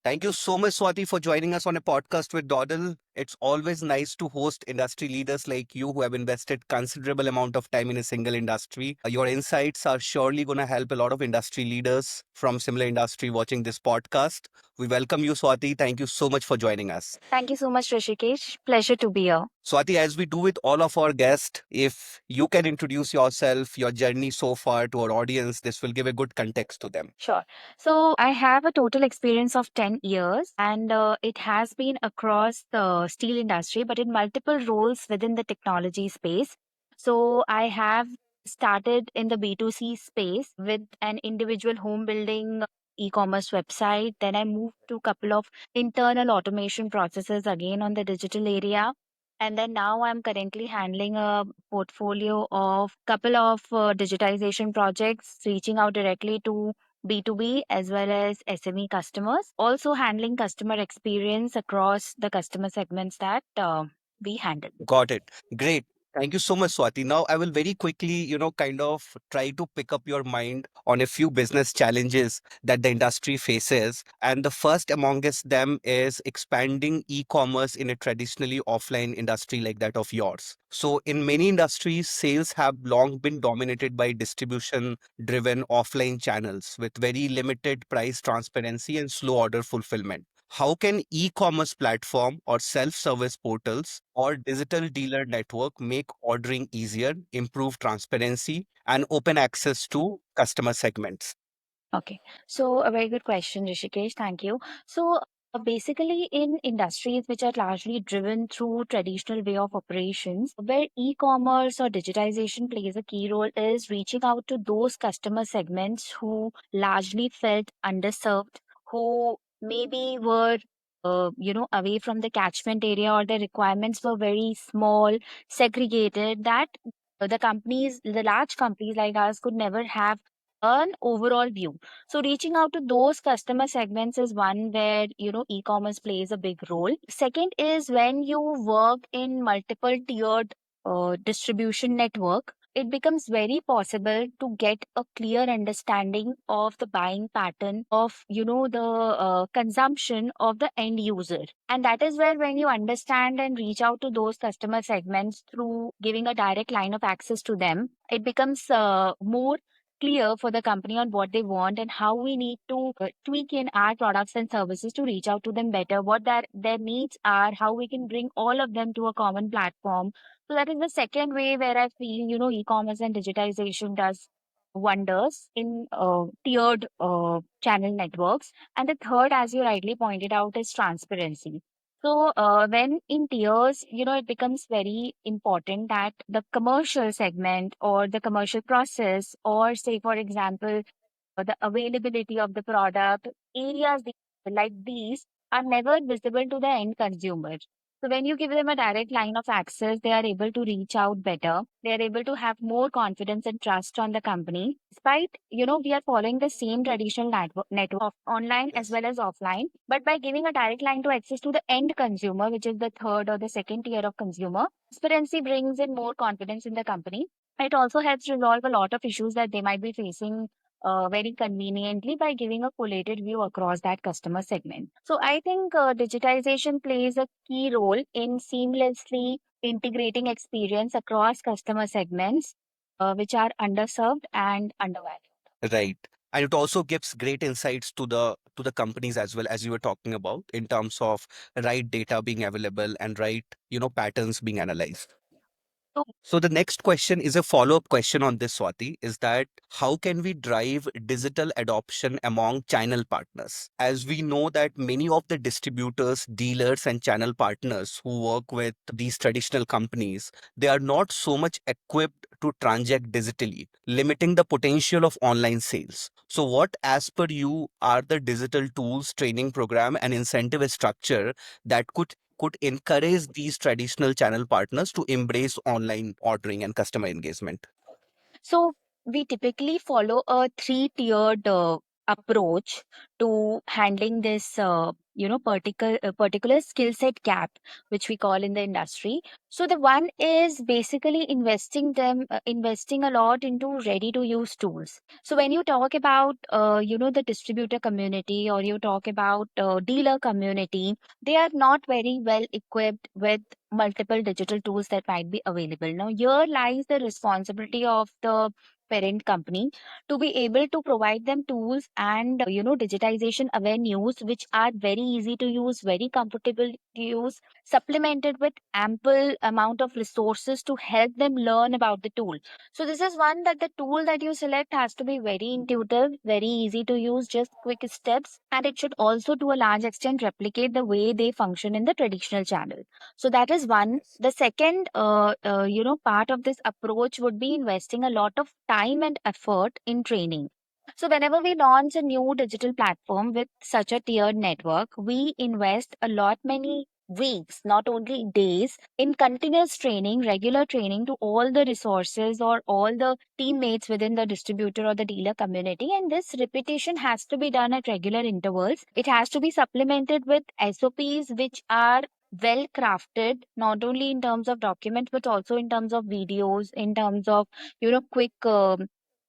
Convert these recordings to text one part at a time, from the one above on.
Thank you so much, Swati, for joining us on a podcast with Dawdle. It's always nice to host industry leaders like you who have invested considerable amount of time in a single industry. Your insights are surely going to help a lot of industry leaders from similar industry watching this podcast. We welcome you, Swati. Thank you so much for joining us. Thank you so much, Rishikesh. Pleasure to be here. Swati, as we do with all of our guests, if you can introduce yourself, your journey so far to our audience, this will give a good context to them. Sure. So I have a total experience of 10 years and it has been across the steel industry, but in multiple roles within the technology space. So I have started in the B2C space with an individual home building e-commerce website. Then I moved to a couple of internal automation processes again on the digital area. And then now I'm currently handling a portfolio of couple of digitization projects, reaching out directly to B2B as well as SME customers, also handling customer experience across the customer segments that we handle. Got it. Great. Thank you so much, Swati. Now, I will very quickly, kind of try to pick up your mind on a few business challenges that the industry faces. And the first amongst them is expanding e-commerce in a traditionally offline industry like that of yours. So, in many industries, sales have long been dominated by distribution-driven offline channels with very limited price transparency and slow order fulfillment. How can e-commerce platform or self-service portals or digital dealer network make ordering easier, improve transparency, and open access to customer segments? Okay. So a very good question, Rishikesh. Thank you. So basically in industries which are largely driven through traditional way of operations, where e-commerce or digitization plays a key role is reaching out to those customer segments who largely felt underserved, who maybe were away from the catchment area or the requirements were very small, segregated, that the large companies like us could never have an overall view. So reaching out to those customer segments is one where, e-commerce plays a big role. Second is when you work in multiple tiered distribution network, it becomes very possible to get a clear understanding of the buying pattern of, the consumption of the end user. And that is where when you understand and reach out to those customer segments through giving a direct line of access to them, it becomes more clear for the company on what they want and how we need to tweak in our products and services to reach out to them better, what their needs are, how we can bring all of them to a common platform. So that is the second way where I feel, e-commerce and digitization does wonders in tiered channel networks. And the third, as you rightly pointed out, is transparency. So when in tiers, it becomes very important that the commercial segment or the commercial process, or say, for example, the availability of the product, like these are never visible to the end consumer. So when you give them a direct line of access, they are able to reach out better. They are able to have more confidence and trust on the company. Despite, we are following the same traditional network of online as Yes. well as offline, but by giving a direct line to access to the end consumer, which is the third or the second tier of consumer, transparency brings in more confidence in the company. It also helps resolve a lot of issues that they might be facing very conveniently by giving a collated view across that customer segment. So I think digitization plays a key role in seamlessly integrating experience across customer segments, which are underserved and undervalued. Right. And it also gives great insights to the companies as well, as you were talking about, in terms of right data being available and right, patterns being analyzed. So So the next question is a follow-up question on this, Swati, is that how can we drive digital adoption among channel partners? As we know that many of the distributors, dealers, and channel partners who work with these traditional companies, they are not so much equipped to transact digitally, limiting the potential of online sales. So what, as per you, are the digital tools, training program, and incentive structure that could encourage these traditional channel partners to embrace online ordering and customer engagement? So we typically follow a three-tiered approach to handling this particular skill set gap, which we call in the industry. So the one is basically investing a lot into ready to use tools. So when you talk about the distributor community, or you talk about dealer community, they are not very well equipped with multiple digital tools that might be available. Now here lies the responsibility of the parent company to be able to provide them tools and digitization avenues which are very easy to use, very comfortable to use, supplemented with ample amount of resources to help them learn about the tool. So this is one, that the tool that you select has to be very intuitive, very easy to use, just quick steps, and it should also to a large extent replicate the way they function in the traditional channel. So that is one. Yes. The second part of this approach would be investing a lot of time and effort in training. So whenever we launch a new digital platform with such a tiered network, we invest a lot many weeks, not only days, in continuous training, regular training to all the resources or all the teammates within the distributor or the dealer community. And this repetition has to be done at regular intervals. It has to be supplemented with SOPs which are well crafted, not only in terms of documents but also in terms of videos, in terms of quick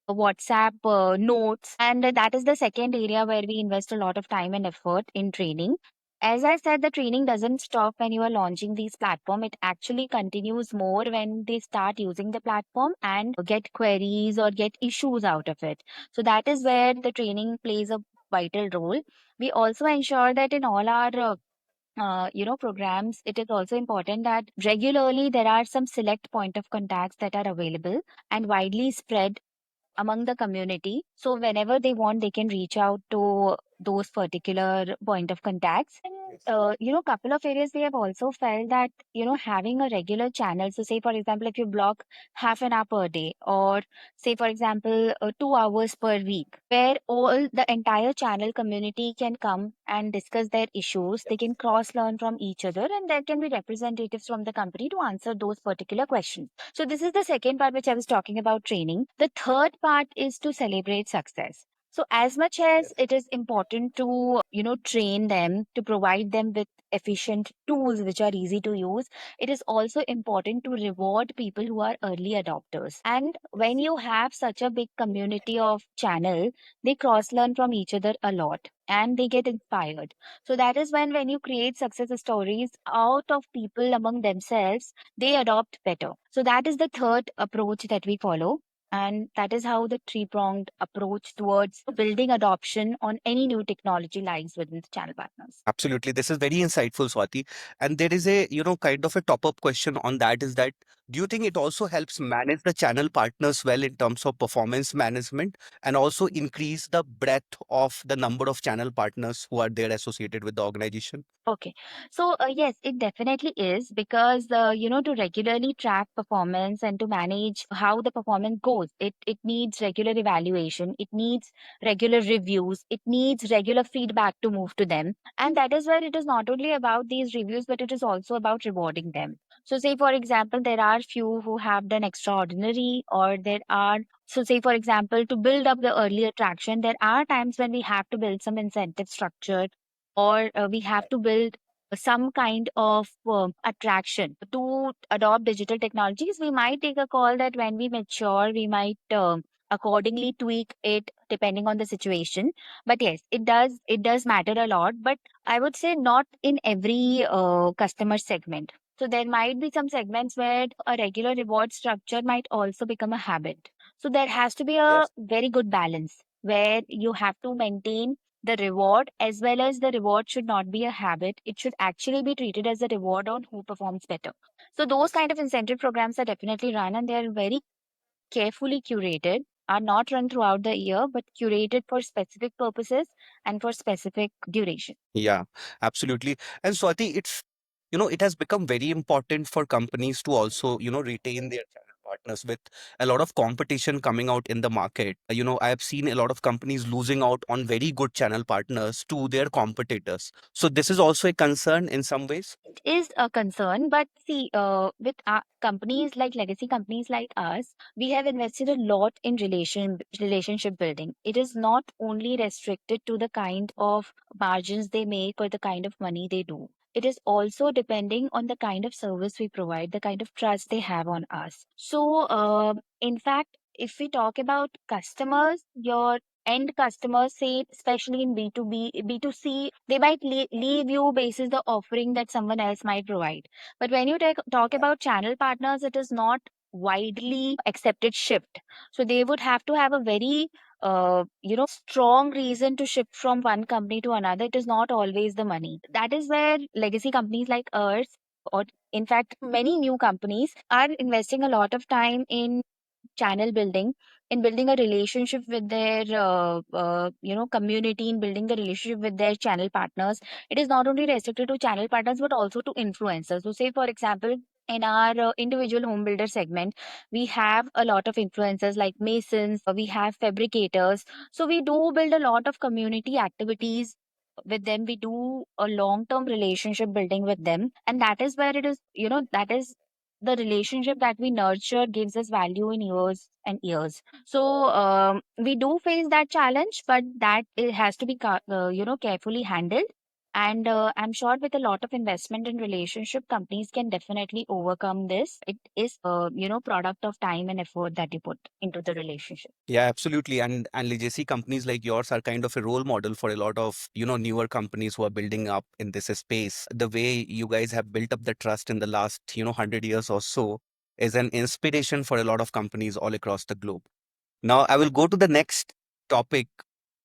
WhatsApp notes. And that is the second area where we invest a lot of time and effort in training. As I said, the training doesn't stop when you are launching these platform. It actually continues more when they start using the platform and get queries or get issues out of it. So that is where the training plays a vital role. We also ensure that in all our programs, it is also important that regularly there are some select point of contacts that are available and widely spread among the community. So whenever they want, they can reach out to those particular point of contacts. And Yes. couple of areas we have also felt that having a regular channel. So say for example, if you block half an hour per day, or say for example 2 hours per week, where all the entire channel community can come and discuss their issues, they can cross learn from each other, and there can be representatives from the company to answer those particular questions. So this is the second part which I was talking about, training. The third part is to celebrate success. So as much as Yes. it is important to, train them, to provide them with efficient tools which are easy to use, it is also important to reward people who are early adopters. And when Yes. you have such a big community of channel, they cross learn from each other a lot and they get inspired. So that is when you create success stories out of people among themselves, they adopt better. So that is the third approach that we follow. And that is how the three pronged approach towards building adoption on any new technology lies within the channel partners. Absolutely. This is very insightful, Swati. And there is a, kind of a top-up question on that is that do you think it also helps manage the channel partners well in terms of performance management and also increase the breadth of the number of channel partners who are there associated with the organization? Okay. So, yes, it definitely is because, to regularly track performance and to manage how the performance goes, it needs regular evaluation, it needs regular reviews, it needs regular feedback to move to them. And that is where it is not only about these reviews, but it is also about rewarding them. So, say, for example, there are few who have done extraordinary, or there are so, say, for example, to build up the early attraction, there are times when we have to build some incentive structure, or we have to build some kind of attraction to adopt digital technologies. We might take a call that when we mature, we might accordingly tweak it depending on the situation. But yes, it does matter a lot. But I would say not in every customer segment. So there might be some segments where a regular reward structure might also become a habit. So there has to be a Yes. very good balance where you have to maintain the reward, as well as the reward should not be a habit. It should actually be treated as a reward on who performs better. So those Yes. kind of incentive programs are definitely run, and they are very carefully curated, are not run throughout the year but curated for specific purposes and for specific duration. Yeah, absolutely. And Swati, it has become very important for companies to also, retain their channel partners with a lot of competition coming out in the market. I have seen a lot of companies losing out on very good channel partners to their competitors. So this is also a concern in some ways. It is a concern, but see, with companies like legacy companies like us, we have invested a lot in relationship building. It is not only restricted to the kind of margins they make or the kind of money they do. It is also depending on the kind of service we provide, the kind of trust they have on us. So, in fact, if we talk about customers, your end customers, say especially in B2B, B2C, they might leave you basis the offering that someone else might provide. But when you talk about channel partners, it is not widely accepted shift. So they would have to have a very strong reason to shift from one company to another. It is not always the money. That is where legacy companies like ours, or in fact many new companies, are investing a lot of time in channel building, in building a relationship with their community, in building the relationship with their channel partners. It is not only restricted to channel partners but also to influencers. So say for example, in our individual home builder segment, we have a lot of influencers like masons, we have fabricators. So we do build a lot of community activities with them. We do a long term relationship building with them, and that is where it is, that is the relationship that we nurture gives us value in years and years. So we do face that challenge, but that it has to be carefully handled. And I'm sure with a lot of investment in relationship, companies can definitely overcome this. It is product of time and effort that you put into the relationship. Yeah, absolutely. And legacy companies like yours are kind of a role model for a lot of, newer companies who are building up in this space. The way you guys have built up the trust in the last, 100 years or so is an inspiration for a lot of companies all across the globe. Now, I will go to the next topic,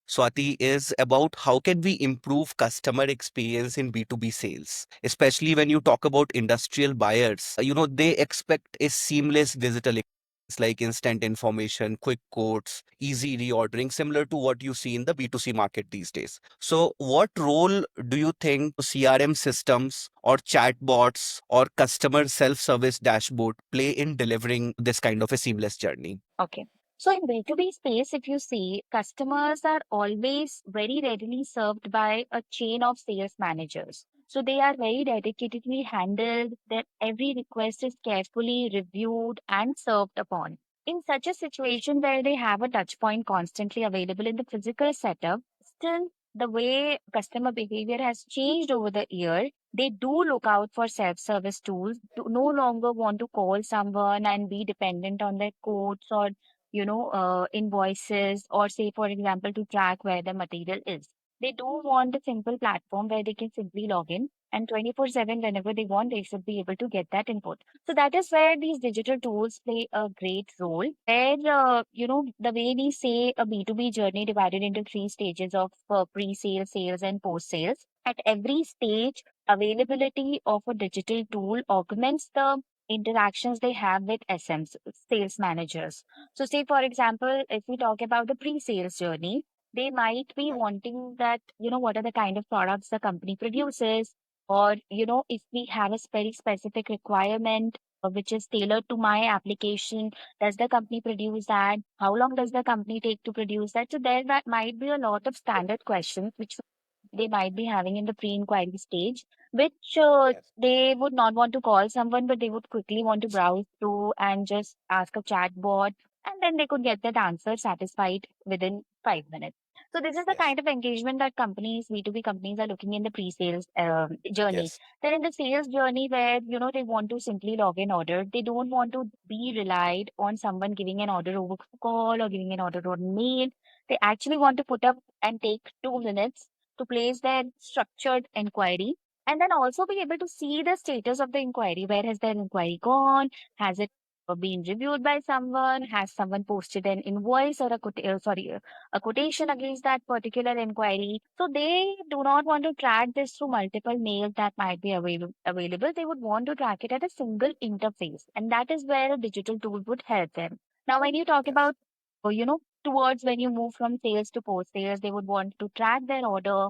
Swati, is about how can we improve customer experience in B2B sales, especially when you talk about industrial buyers. They expect a seamless digital experience like instant information, quick quotes, easy reordering, similar to what you see in the B2C market these days. So, what role do you think CRM systems or chatbots or customer self service dashboard play in delivering this kind of a seamless journey? Okay. So in B2B space, if you see, customers are always very readily served by a chain of sales managers. So they are very dedicatedly handled, their every request is carefully reviewed and served upon. In such a situation where they have a touch point constantly available in the physical setup, still the way customer behavior has changed over the year, they do look out for self-service tools, do no longer want to call someone and be dependent on their codes or invoices, or say for example to track where the material is. They do want a simple platform where they can simply log in, and 24/7 whenever they want they should be able to get that input. So that is where these digital tools play a great role, where the way we say a B2B journey divided into three stages of pre-sale, sales and post-sales. At every stage, availability of a digital tool augments the interactions they have with SMs, sales managers. So, say for example, if we talk about the pre-sales journey, they might be wanting that, what are the kind of products the company produces, or, if we have a very specific requirement which is tailored to my application, does the company produce that? How long does the company take to produce that? So, there that might be a lot of standard questions which they might be having in the pre-inquiry stage, which they would not want to call someone, but they would quickly want to browse through and just ask a chatbot, and then they could get that answer satisfied within 5 minutes. So this is the Yes. kind of engagement that companies, B2B companies, are looking in the pre-sales journey. Yes. Then in the sales journey, where they want to simply log in order, they don't want to be relied on someone giving an order over call or giving an order on mail. They actually want to put up and take 2 minutes to place their structured inquiry, and then also be able to see the status of the inquiry. Where has their inquiry gone? Has it been reviewed by someone? Has someone posted an invoice or a quotation against that particular inquiry? So they do not want to track this through multiple mails that might be available. They would want to track it at a single interface, and that is where a digital tool would help them. Now, when you talk Yes. about towards when you move from sales to post sales, they would want to track their order.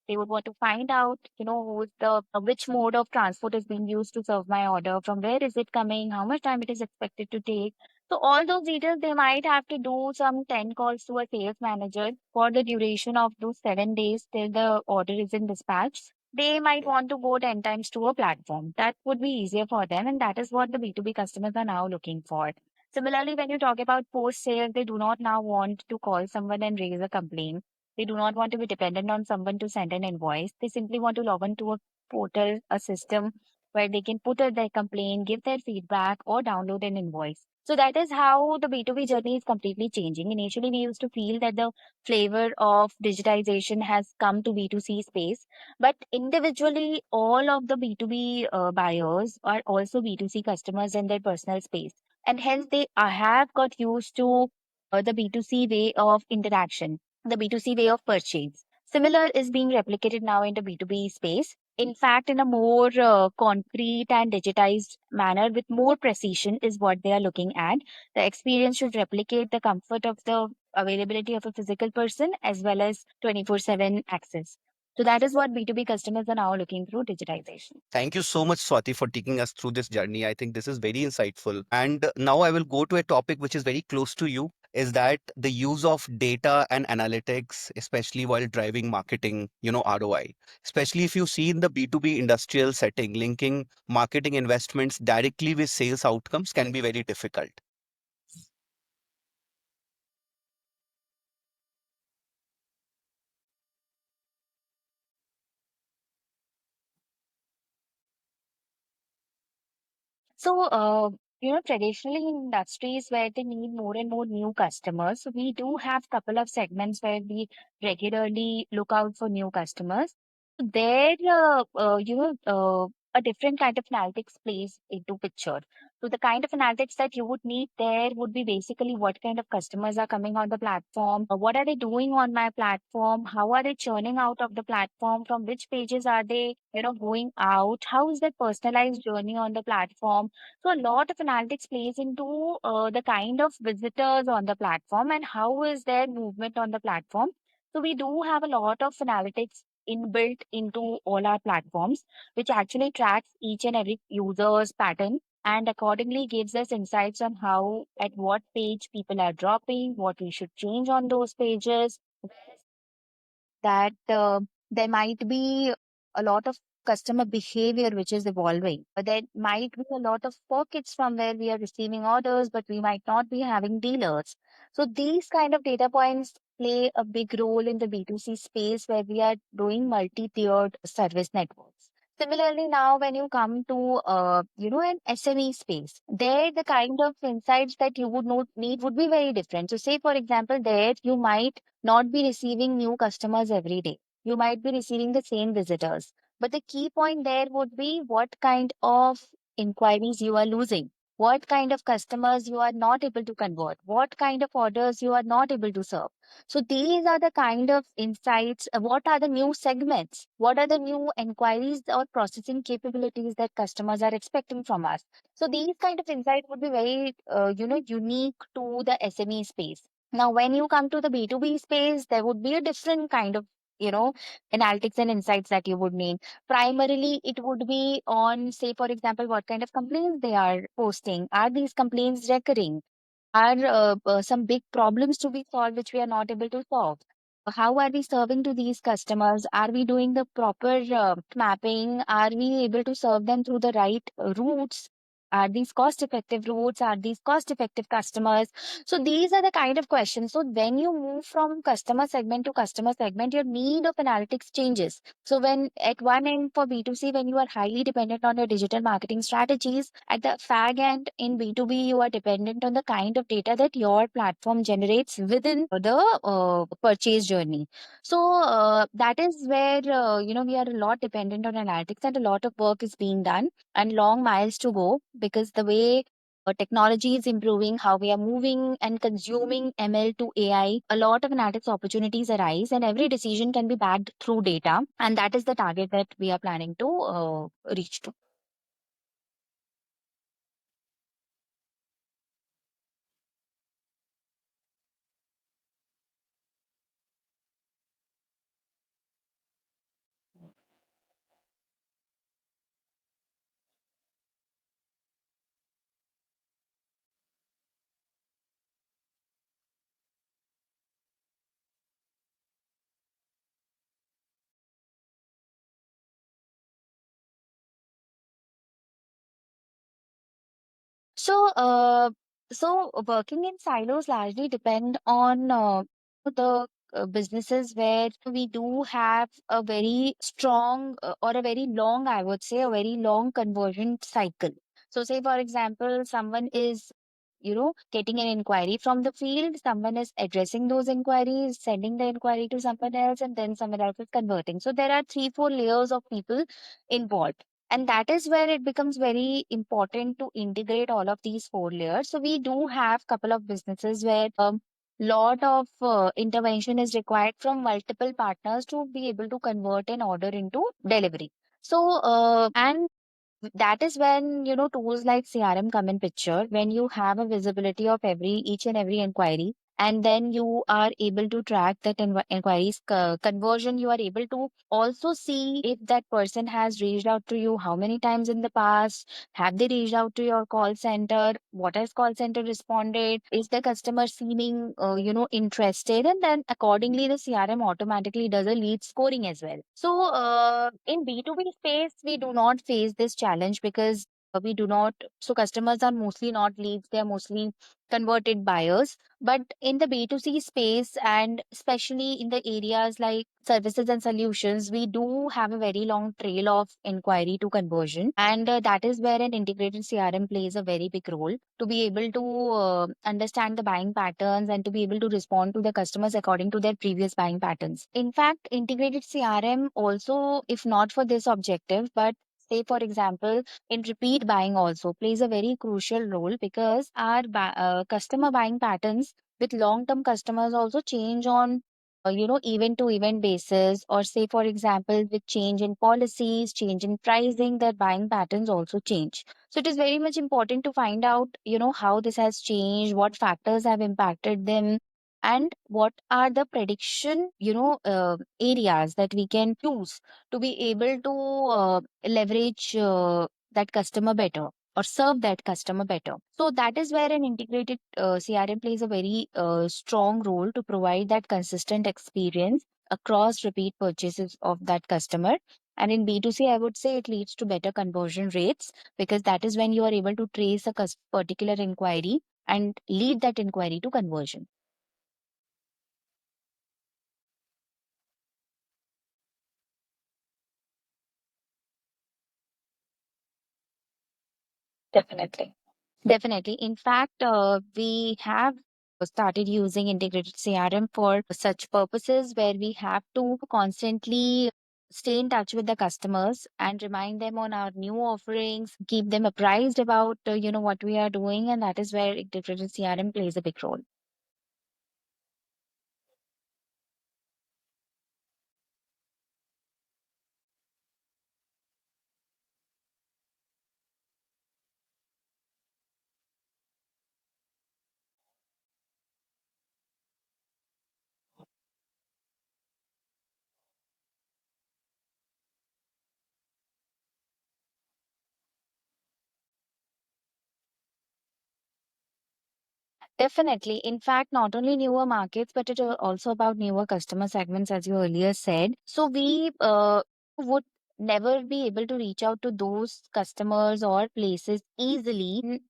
They would want to find out, who's which mode of transport is being used to serve my order, from where is it coming, how much time it is expected to take. So all those details, they might have to do some 10 calls to a sales manager for the duration of those 7 days till the order is in dispatch. They might want to go 10 times to a platform. That would be easier for them. And that is what the B2B customers are now looking for. Similarly, when you talk about post sale, they do not now want to call someone and raise a complaint. They do not want to be dependent on someone to send an invoice. They simply want to log into a portal, a system where they can put out their complaint, give their feedback, or download an invoice. So that is how the B2B journey is completely changing. Initially, we used to feel that the flavor of digitization has come to B2C space, but individually, all of the B2B buyers are also B2C customers in their personal space. And hence, they have got used to the B2C way of interaction, the B2C way of purchase. Similar is being replicated now into B2B space. In fact, in a more concrete and digitized manner with more precision is what they are looking at. The experience should replicate the comfort of the availability of a physical person as well as 24/7 access. So that is what B2B customers are now looking through digitization. Thank you so much, Swati, for taking us through this journey. I think this is very insightful. And now I will go to a topic which is very close to you, is that the use of data and analytics, especially while driving marketing, ROI. Especially if you see in the B2B industrial setting, linking marketing investments directly with sales outcomes can be very difficult. So, traditionally in industries where they need more and more new customers, so we do have couple of segments where we regularly look out for new customers. There, a different kind of analytics plays into picture. So the kind of analytics that you would need there would be basically what kind of customers are coming on the platform, what are they doing on my platform, how are they churning out of the platform, from which pages are they, going out, how is their personalized journey on the platform. So a lot of analytics plays into the kind of visitors on the platform and how is their movement on the platform. So we do have a lot of analytics inbuilt into all our platforms, which actually tracks each and every user's pattern and accordingly gives us insights on how, at what page people are dropping, what we should change on those pages, that there might be a lot of customer behavior which is evolving. But there might be a lot of pockets from where we are receiving orders, but we might not be having dealers. So these kind of data points play a big role in the B2C space where we are doing multi-tiered service networks. Similarly, now when you come to an SME space, there the kind of insights that you would need would be very different. So, say for example, there you might not be receiving new customers every day. You might be receiving the same visitors. But the key point there would be what kind of inquiries you are losing, what kind of customers you are not able to convert, what kind of orders you are not able to serve. So these are the kind of insights. What are the new segments? What are the new inquiries or processing capabilities that customers are expecting from us? So these kind of insight would be very, unique to the SME space. Now, when you come to the B2B space, there would be a different kind of, you know, analytics and insights that you would need. Primarily, it would be on, say, for example, what kind of complaints they are posting. Are these complaints recurring? Are some big problems to be solved which we are not able to solve? How are we serving to these customers? Are we doing the proper mapping? Are we able to serve them through the right routes? Are these cost effective routes? Are these cost effective customers? So these are the kind of questions. So when you move from customer segment to customer segment, your need of analytics changes. So when at one end for B2C, when you are highly dependent on your digital marketing strategies, at the fag end in B2B, you are dependent on the kind of data that your platform generates within the purchase journey. So that is where we are a lot dependent on analytics, and a lot of work is being done and long miles to go, because the way technology is improving, how we are moving and consuming ML to AI, a lot of analytics opportunities arise, and every decision can be backed through data. And that is the target that we are planning to reach to. So, working in silos largely depend on the businesses where we do have a very strong or a very long, I would say, a very long conversion cycle. So, say for example, someone is, getting an inquiry from the field, someone is addressing those inquiries, sending the inquiry to someone else, and then someone else is converting. So, there are three, four layers of people involved, and that is where it becomes very important to integrate all of these four layers. So we do have couple of businesses where lot of intervention is required from multiple partners to be able to convert an order into delivery. So and that is when tools like CRM come in picture, when you have a visibility of every each and every inquiry, and then you are able to track that inquiries conversion. You are able to also see if that person has reached out to you how many times in the past, have they reached out to your call center, what has call center responded, is the customer seeming interested, and then accordingly the CRM automatically does a lead scoring as well. So in B2B space we do not face this challenge because we do not, so customers are mostly not leads, they are mostly converted buyers. But in the B2C space, and especially in the areas like services and solutions, we do have a very long trail of inquiry to conversion. And that is where an integrated CRM plays a very big role to be able to understand the buying patterns and to be able to respond to the customers according to their previous buying patterns. In fact, integrated CRM also, if not for this objective, but say for example, in repeat buying also plays a very crucial role because our customer buying patterns with long term customers also change on event to event basis, or say for example with change in policies, change in pricing, their buying patterns also change. So it is very much important to find out how this has changed, what factors have impacted them, and what are the prediction areas that we can use to be able to leverage that customer better or serve that customer better. So that is where an integrated CRM plays a very strong role to provide that consistent experience across repeat purchases of that customer. And in B2C, I would say it leads to better conversion rates because that is when you are able to trace a particular inquiry and lead that inquiry to conversion. Definitely. Definitely. In fact, we have started using integrated CRM for such purposes where we have to constantly stay in touch with the customers and remind them on our new offerings, keep them apprised about what we are doing, and that is where integrated CRM plays a big role. Definitely. In fact, not only newer markets, but it also about newer customer segments, as you earlier said. So we would never be able to reach out to those customers or places easily.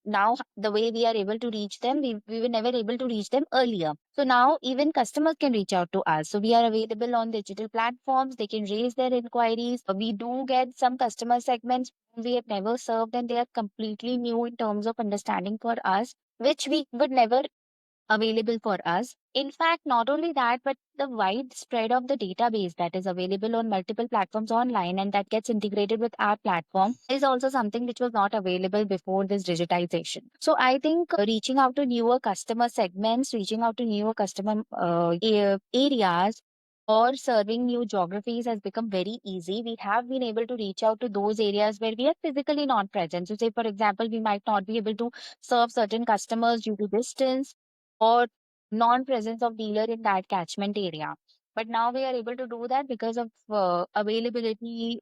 Now the way we are able to reach them, we were never able to reach them earlier. So now even customers can reach out to us. So we are available on digital platforms. They can raise their inquiries. We do get some customer segments we have never served, and they are completely new in terms of understanding for us, which we would never available for us. In fact, not only that, but the wide spread of the database that is available on multiple platforms online and that gets integrated with our platform is also something which was not available before this digitization. So I think reaching out to newer customer segments, reaching out to newer customer areas, or serving new geographies has become very easy. We have been able to reach out to those areas where we are physically not present. So, say, for example, we might not be able to serve certain customers due to distance or non-presence of dealer in that catchment area. But now we are able to do that because of availability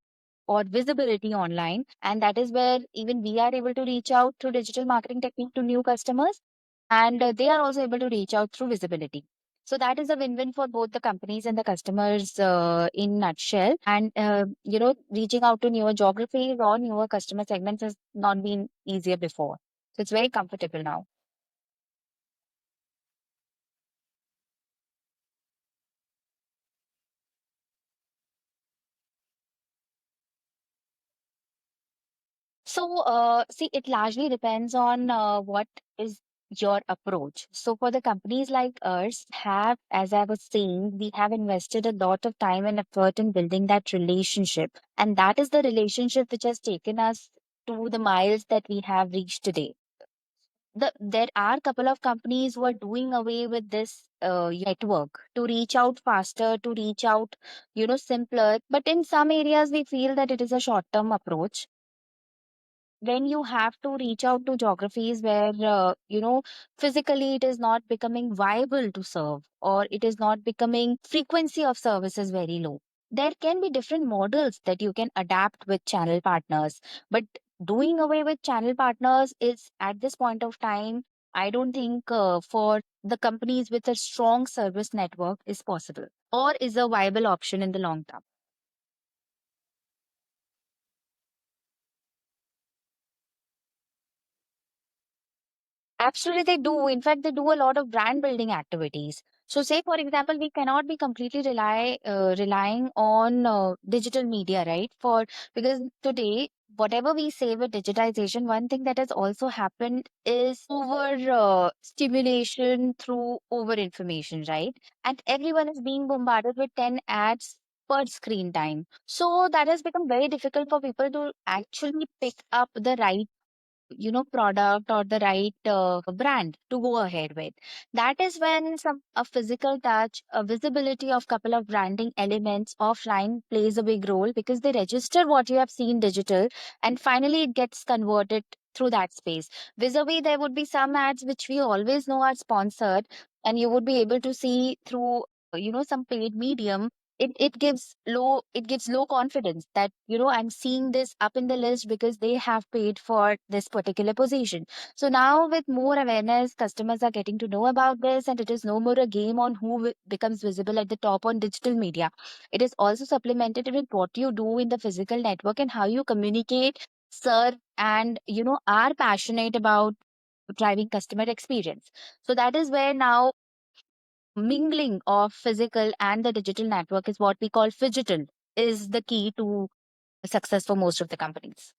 or visibility online. And that is where even we are able to reach out through digital marketing technique to new customers. And they are also able to reach out through visibility. So that is a win-win for both the companies and the customers in nutshell. And reaching out to newer geographies or newer customer segments has not been easier before. So it's very comfortable now. So, see, it largely depends on what is your approach. So, for the companies like us, have, as I was saying, we have invested a lot of time and effort in building that relationship. And that is the relationship which has taken us to the miles that we have reached today. There are a couple of companies who are doing away with this network to reach out faster, to reach out, simpler. But in some areas, we feel that it is a short term approach when you have to reach out to geographies where physically it is not becoming viable to serve, or it is not becoming frequency of service is very low, there can be different models that you can adapt with channel partners. But doing away with channel partners is, at this point of time, I don't think for the companies with a strong service network is possible or is a viable option in the long term. Absolutely, they do. In fact, they do a lot of brand building activities. So, say for example, we cannot be completely relying on digital media, right? For because today, whatever we say with digitization, one thing that has also happened is over stimulation through over information, right? And everyone is being bombarded with 10 ads per screen time. So that has become very difficult for people to actually pick up the right product or the right brand to go ahead with. That is when some a physical touch, a visibility of couple of branding elements offline plays a big role, because they register what you have seen digital, and finally it gets converted through that space. Vis-a-vis, there would be some ads which we always know are sponsored, and you would be able to see through some paid medium. It gives low confidence that I'm seeing this up in the list because they have paid for this particular position. So now, with more awareness, customers are getting to know about this, and it is no more a game on who becomes visible at the top on digital media. It is also supplemented with what you do in the physical network and how you communicate, serve, and are passionate about driving customer experience. So that is where now mingling of physical and the digital network is what we call FIGITAL, is the key to success for most of the companies.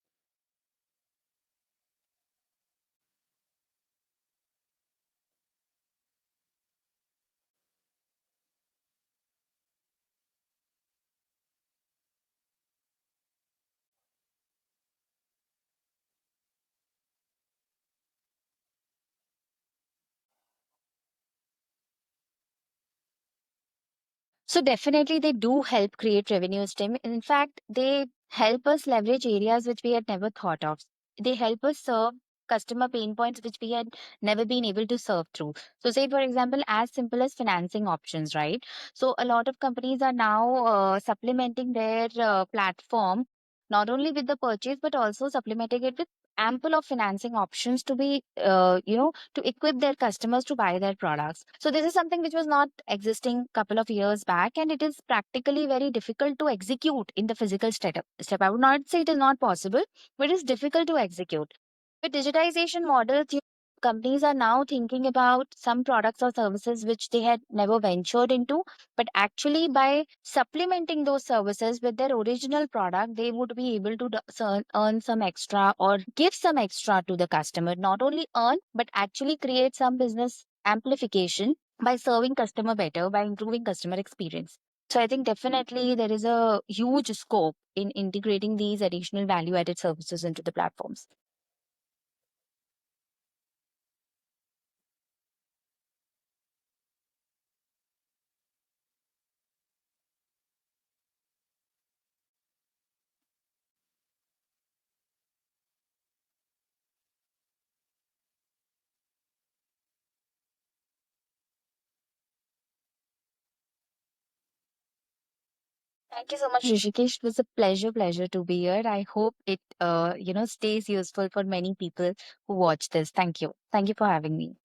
So definitely they do help create revenue stream. In fact, they help us leverage areas which we had never thought of. They help us serve customer pain points which we had never been able to serve through. So say for example, as simple as financing options, right? So a lot of companies are now supplementing their platform not only with the purchase, but also supplementing it with ample of financing options to be to equip their customers to buy their products. So this is something which was not existing couple of years back, and it is practically very difficult to execute in the physical step. I would not say it is not possible, but it is difficult to execute. With digitization models, companies are now thinking about some products or services which they had never ventured into, but actually by supplementing those services with their original product, they would be able to earn some extra or give some extra to the customer. Not only earn, but actually create some business amplification by serving customer better, by improving customer experience. So I think definitely there is a huge scope in integrating these additional value added services into the platforms. Thank you so much, Rishikesh. It was a pleasure to be here. I hope it stays useful for many people who watch this. Thank you. Thank you for having me.